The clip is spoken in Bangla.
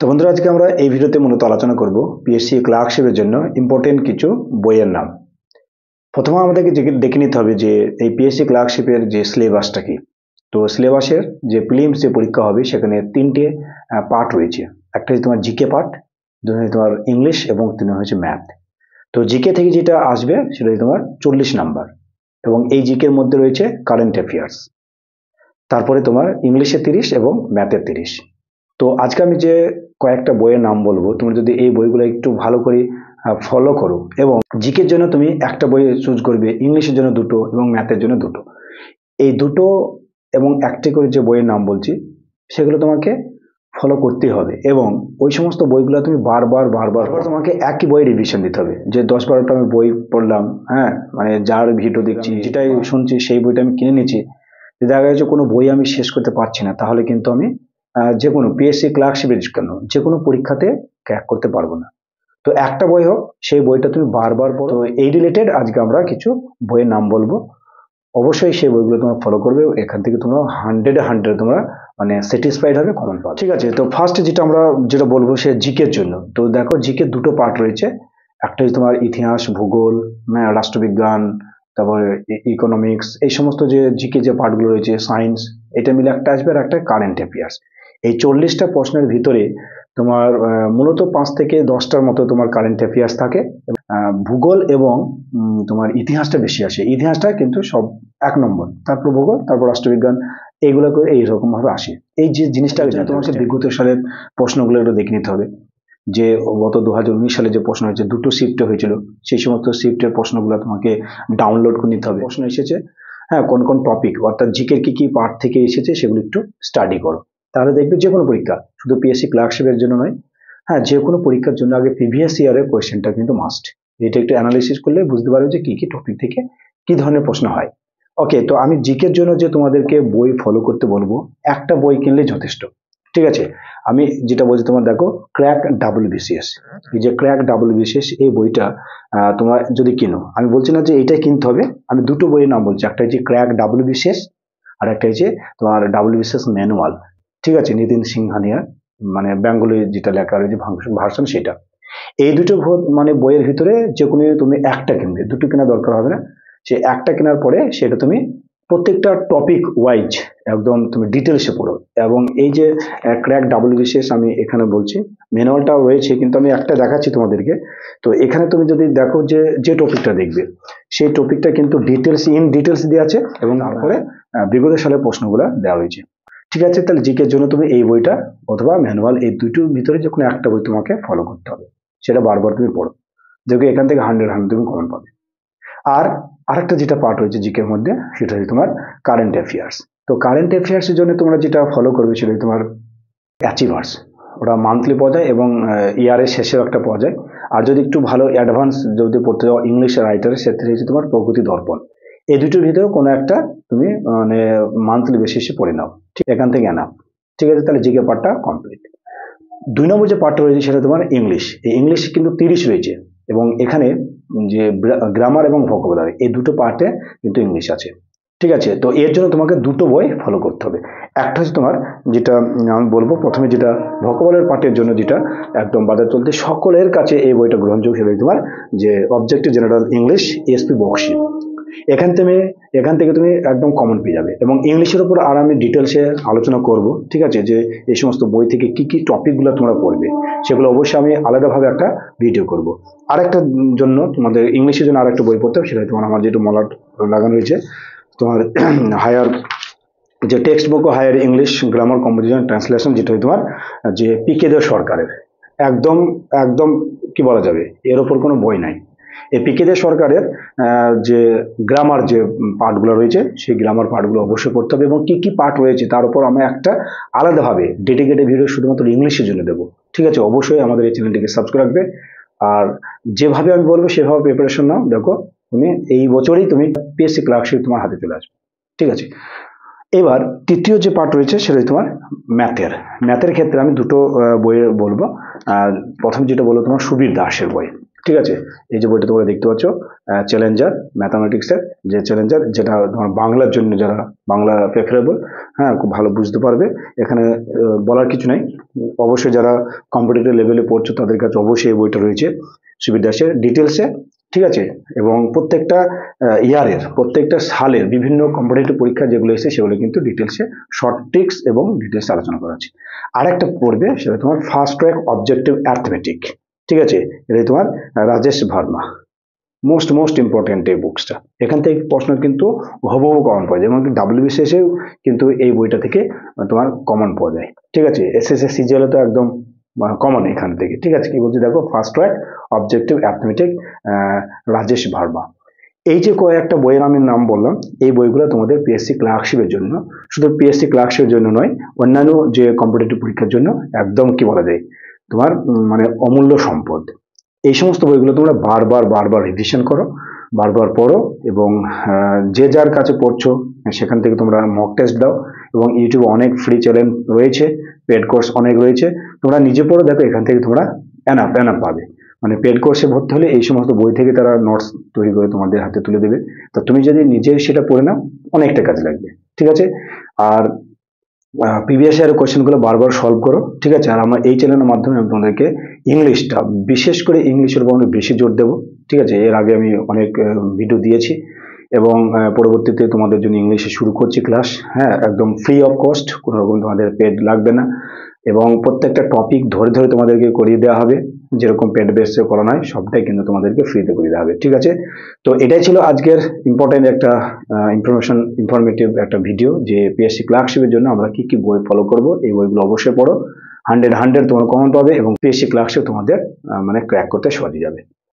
তো বন্ধুরা, আজকে আমরা এই ভিডিওতে মূলত আলোচনা করব পিএসসি ক্লার্কশিপের জন্য ইম্পর্টেন্ট কিছু বইয়ের নাম। প্রথমে আমাদেরকে দেখে নিতে হবে যে এই পিএসসি ক্লার্কশিপের যে সিলেবাসটা কি। তো সিলেবাসের যে প্রিলিমস যে পরীক্ষা হবে সেখানে তিনটে পার্ট রয়েছে। একটা হচ্ছে তোমার জিকে পার্ট, দুটো হচ্ছে তোমার ইংলিশ এবং তিন হচ্ছে ম্যাথ। তো জিকে থেকে যেটা আসবে সেটা হচ্ছে তোমার 40 নাম্বার এবং এই জিকের মধ্যে রয়েছে কারেন্ট অ্যাফেয়ার্স। তারপরে তোমার ইংলিশে 30 এবং ম্যাথে 30। তো আজকে আমি যে কয়েকটা বইয়ের নাম বলবো, তুমি যদি এই বইগুলো একটু ভালো করে ফলো করো এবং জিকের জন্য তুমি একটা বই চুজ করবে, ইংলিশের জন্য দুটো এবং ম্যাথের জন্য দুটো। এই দুটো এবং একটি করে যে বইয়ের নাম বলছি সেগুলো তোমাকে ফলো করতে হবে এবং ওই সমস্ত বইগুলো তুমি বারবার তোমাকে একই বই রিভিশন দিতে হবে। যে 10-12টা আমি বই পড়লাম, হ্যাঁ, মানে যার ভিডিও দেখছি, যেটাই শুনছি সেই বইটা আমি কিনে নিচ্ছি, দেখা যাচ্ছে কোনো বই আমি শেষ করতে পারছি না, তাহলে কিন্তু আমি যে কোনো পিএসসি ক্লার্কশিপের কেন যে কোনো পরীক্ষাতে ক্র্যাক করতে পারবো না। তো একটা বই হোক, সেই বইটা তুমি বারবার পড়ো। তো এই রিলেটেড আজকে আমরা কিছু বইয়ের নাম বলবো। অবশ্যই সেই বইগুলো তোমরা ফলো করবে, এখান থেকে তোমরা 100-100 তোমরা মানে স্যাটিসফাইড হবে, কমন পাবে। ঠিক আছে, তো ফার্স্ট যেটা বলবো সে জিকের জন্য। তো দেখো, জিকের দুটো পার্ট রয়েছে। একটা হচ্ছে তোমার ইতিহাস, ভূগোল, রাষ্ট্রবিজ্ঞান, তারপরে ইকোনমিক্স, এই সমস্ত যে জিকে যে পার্টগুলো রয়েছে, সায়েন্স, এটা মিলে একটা আসবে, আর একটা কারেন্ট অ্যাফেয়ার্স। এই 40টা প্রশ্নের ভিতরে তোমার মূলত 5 থেকে 10টার মতো তোমার কারেন্ট অ্যাফেয়ার্স থাকে। ভূগোল এবং তোমার ইতিহাসটা বেশি আসে। ইতিহাসটা কিন্তু সব 1 নম্বর, তারপর ভূগোল, তারপর রাষ্ট্রবিজ্ঞান, এইগুলো করে এইরকম ভাবে আসে। এই যে জিনিসটা তোমাকে বিগত সালের প্রশ্নগুলো একটু দেখে নিতে হবে। যে গত 2019 সালে যে প্রশ্ন হয়েছে, দুটো শিফটে হয়েছিল, সেই সমস্ত শিফটের প্রশ্নগুলো তোমাকে ডাউনলোড করে নিতে হবে। প্রশ্ন এসেছে, হ্যাঁ, কোন কোন টপিক অর্থাৎ জিকের কি কি পার্ট থেকে এসেছে সেগুলো একটু স্টাডি করো। তাহলে দেখবে যে কোনো পরীক্ষা, শুধু পিএসসি ক্লার্কশিপের জন্য নয়, হ্যাঁ, যে কোনো পরীক্ষার জন্য আগে প্রিভিয়াস ইয়ারের কোয়েশ্চেনটা কিন্তু মাস্ট। এটা একটু অ্যানালিসিস করলে বুঝতে পারবে যে কি কি টপিক থেকে কি ধরনের প্রশ্ন হয়। ওকে, তো আমি জিকের জন্য যে তোমাদেরকে বই ফলো করতে বলবো, একটা বই কিনলে যথেষ্ট। ঠিক আছে, আমি যেটা বলছি তোমার দেখো, ক্র্যাক WBCS। এই যে ক্র্যাক WBCS, এই বইটা তোমরা যদি কিনো, আমি বলছি না যে এইটাই কিনতে হবে, আমি দুটো বইয়ের নাম বলছি। একটা হচ্ছে ক্র্যাক WBCS আর একটা হচ্ছে তোমার WBCS ম্যানুয়াল। ঠিক আছে, নিতিন সিংহানিয়া, মানে বেঙ্গলি যেটা লেখা রয়েছে ভার্সন সেটা। এই দুটো মানে বইয়ের ভিতরে যে কোনো তুমি একটা কিনবে, দুটো কেনা দরকার হবে না। সে একটা কেনার পরে সেটা তুমি প্রত্যেকটা টপিক ওয়াইজ একদম তুমি ডিটেলসে পড়ো। এবং এই যে ক্র্যাক WBCS আমি এখানে বলছি, ম্যানুয়ালটাও রয়েছে, কিন্তু আমি একটা দেখাচ্ছি তোমাদেরকে। তো এখানে তুমি যদি দেখো যে যে টপিকটা দেখবে, সেই টপিকটা কিন্তু ডিটেলস দেওয়া আছে এবং তারপরে বিগত সালের প্রশ্নগুলো দেওয়া হয়েছে। ঠিক আছে, তাহলে জিকের জন্য তুমি এই বইটা অথবা ম্যানুয়াল, এই দুটোর ভিতরে যে কোনো একটা বই তোমাকে ফলো করতে হবে, সেটা বারবার তুমি পড়ো, দেখো এখান থেকে 100 তুমি কমন পাবে। আর আরেকটা যেটা পার্ট রয়েছে জিকের মধ্যে, সেটা হচ্ছে তোমার কারেন্ট অ্যাফেয়ার্স। তো কারেন্ট অ্যাফেয়ার্সের জন্য তোমরা যেটা ফলো করবে সেটা তোমার অ্যাচিভার্স। ওটা মান্থলি পাওয়া যায় এবং ইয়ারের শেষেও একটা পাওয়া যায়। আর যদি একটু ভালো অ্যাডভান্স যদি পড়তে যাও ইংলিশ রাইটারের, সেক্ষেত্রে হচ্ছে তোমার প্রগতি দর্পণ। এই দুটোর ভিতরে কোনো একটা তুমি মানে মান্থলি বেসিসে পড়ে নাও, ঠিক এখান থেকে এনাফ। ঠিক আছে, তাহলে জিকে পার্টটা কমপ্লিট। 2 নম্বর যে পার্টটা রয়েছে সেটা তোমার ইংলিশ। এই ইংলিশ কিন্তু 30 রয়েছে এবং এখানে যে গ্রামার এবং ভোকাবুলারি, এই দুটো পার্টে কিন্তু ইংলিশ আছে। ঠিক আছে, তো এর জন্য তোমাকে দুটো বই ফলো করতে হবে। একটা হচ্ছে তোমার, যেটা আমি বলবো প্রথমে, যেটা ভোকাবুলারি পার্টের জন্য যেটা একদম বাজার চলতে সকলের কাছে এই বইটা গ্রহণযোগ্য, সেটা তোমার যে objective general English SP Bakshi. এখান থেকে তুমি একদম কমন পেয়ে যাবে এবং ইংলিশের উপর আর আমি ডিটেলসে আলোচনা করব। ঠিক আছে, যে এই সমস্ত বই থেকে কি কি টপিকগুলো তোমরা পড়বে সেগুলো অবশ্যই আমি আলাদাভাবে একটা ভিডিও করব। আরেকটা জন্য তোমাদের ইংলিশের জন্য আরেকটা বই পড়তে হবে, সেটা তোমার আমার যেটা মলাট লাগানো হয়েছে তোমার হায়ার যে text book higher English grammar composition translation, যেটা তোমার যে পিকে দে সরকারের। একদম একদম কি বলা যাবে, এর ওপর কোনো বই নাই। এই পিকে দে সরকারের যে গ্রামার যে পার্টগুলো রয়েছে, সেই গ্রামার পার্টগুলো অবশ্যই পড়তে হবে এবং কি কি পার্ট রয়েছে তার উপর আমি একটা আলাদাভাবে ডেডিকেটেড ভিডিও শুধুমাত্র ইংলিশের জন্য দেবো। ঠিক আছে, অবশ্যই আমাদের এই চ্যানেলটিকে সাবস্ক্রাইব রাখবে আর যেভাবে আমি বলবো সেভাবে প্রিপারেশন নাও। দেখো, তুমি এই বছরেই তুমি পিএসসি ক্লার্কশিপ তোমার হাতে চলে আসবে। ঠিক আছে, এবার তৃতীয় যে পার্ট রয়েছে সেটা তোমার ম্যাথের ক্ষেত্রে আমি দুটো বইয়ের বলবো। আর প্রথম যেটা বলবো তোমার সুবীর দাসের বই। ঠিক আছে। এই যে বইটা তোমরা দেখতে পাচ্ছ, চ্যালেঞ্জার ম্যাথামেটিক্সের যে চ্যালেঞ্জার, যেটা তোমার বাংলার জন্য যারা বাংলা প্রেফারেবল, হ্যাঁ খুব ভালো বুঝতে পারবে। এখানে বলার কিছু নাই, অবশ্যই যারা কম্পিটিটিভ লেভেলে পড়ছো তাদের কাছে অবশ্যই এই বইটা রয়েছে সুবিধাসে ডিটেলসে, ঠিক আছে। এবং প্রত্যেকটা ইয়ারের প্রত্যেকটা সালের বিভিন্ন কম্পিটিটিভ পরীক্ষা যেগুলো এসেছে সেগুলো কিন্তু ডিটেলসে শর্ট ট্রিক্স এবং ডিটেলসে আলোচনা করা আছে। আরেকটা পড়বে সেটা তোমার ফার্স্ট ট্র্যাক অবজেক্টিভ অ্যাথমেটিক, ঠিক আছে। এটা তোমার রাজেশ ভার্মা, মোস্ট ইম্পর্টেন্ট এই বুকসটা। এখান থেকে প্রশ্ন কিন্তু হুবহু কমন পাওয়া যায়, এমনকি ডাব্লিউবিসিএসেও কিন্তু এই বইটা থেকে তোমার কমন পাওয়া যায়, ঠিক আছে। এসএসসি সিজিএল তো একদম কমন এখান থেকে, ঠিক আছে। কি বলছি দেখো, first track objective arithmetic, Rajesh Verma. এই যে কয়েকটা বইয়ের আমি নাম বললাম, এই বইগুলো তোমাদের পিএসসি ক্লার্কশিপের জন্য, শুধু পিএসসি ক্লার্কশিপের জন্য নয়, অন্যান্য যে কম্পিটিটিভ পরীক্ষার জন্য একদম কি বলা যায় তোমার মানে অমূল্য সম্পদ। এই সমস্ত বইগুলো তোমরা বারবার রিভিশন করো, বারবার পড়ো, এবং যে যার কাছে পড়ছো সেখান থেকে তোমরা মক টেস্ট দাও, এবং ইউটিউবে অনেক ফ্রি চ্যানেল রয়েছে, পেড কোর্স অনেক রয়েছে, তোমরা নিজে পড়ো, দেখো এখান থেকে তোমরা এনাফ পাবে। মানে পেড কোর্সে ভর্তি হলে এই সমস্ত বই থেকে তারা নোটস তৈরি করে তোমাদের হাতে তুলে দেবে, তো তুমি যদি নিজে সেটা পড়ে নাও অনেকটা কাজে লাগবে, ঠিক আছে। আর প্রিভিয়াস ইয়ারের কোয়েশ্চেনগুলো বারবার সলভ করো, ঠিক আছে। আর আমার এই চ্যানেলের মাধ্যমে আমি তোমাদেরকে ইংলিশটা, বিশেষ করে ইংলিশের উপর অনেক বেশি জোর দেবো, ঠিক আছে। এর আগে আমি অনেক ভিডিও দিয়েছি, এবং পরবর্তীতে তোমাদের জন্য ইংলিশে শুরু করছি ক্লাস, হ্যাঁ একদম ফ্রি অফ কস্ট, কোনো রকম তোমাদের পেড লাগবে না, এবং প্রত্যেকটা টপিক ধরে তোমাদেরকে করিয়ে দেওয়া হবে, যেরকম পেড বেসে করানো হয় সবটাই কিন্তু তোমাদেরকে ফ্রিতে করিয়ে দেওয়া হবে, ঠিক আছে। তো এটাই ছিল আজকের ইম্পর্টেন্ট একটা ইনফরমেটিভ একটা ভিডিও, যে পিএসসি ক্লার্কশিপের জন্য আমরা কি কি বই ফলো করব। এই বইগুলো অবশ্যই পড়ো, 100 তোমরা কমন পাবে, এবং পিএসসি ক্লার্কশিপ তোমাদের মানে ক্র্যাক করতে সহজে যাবে।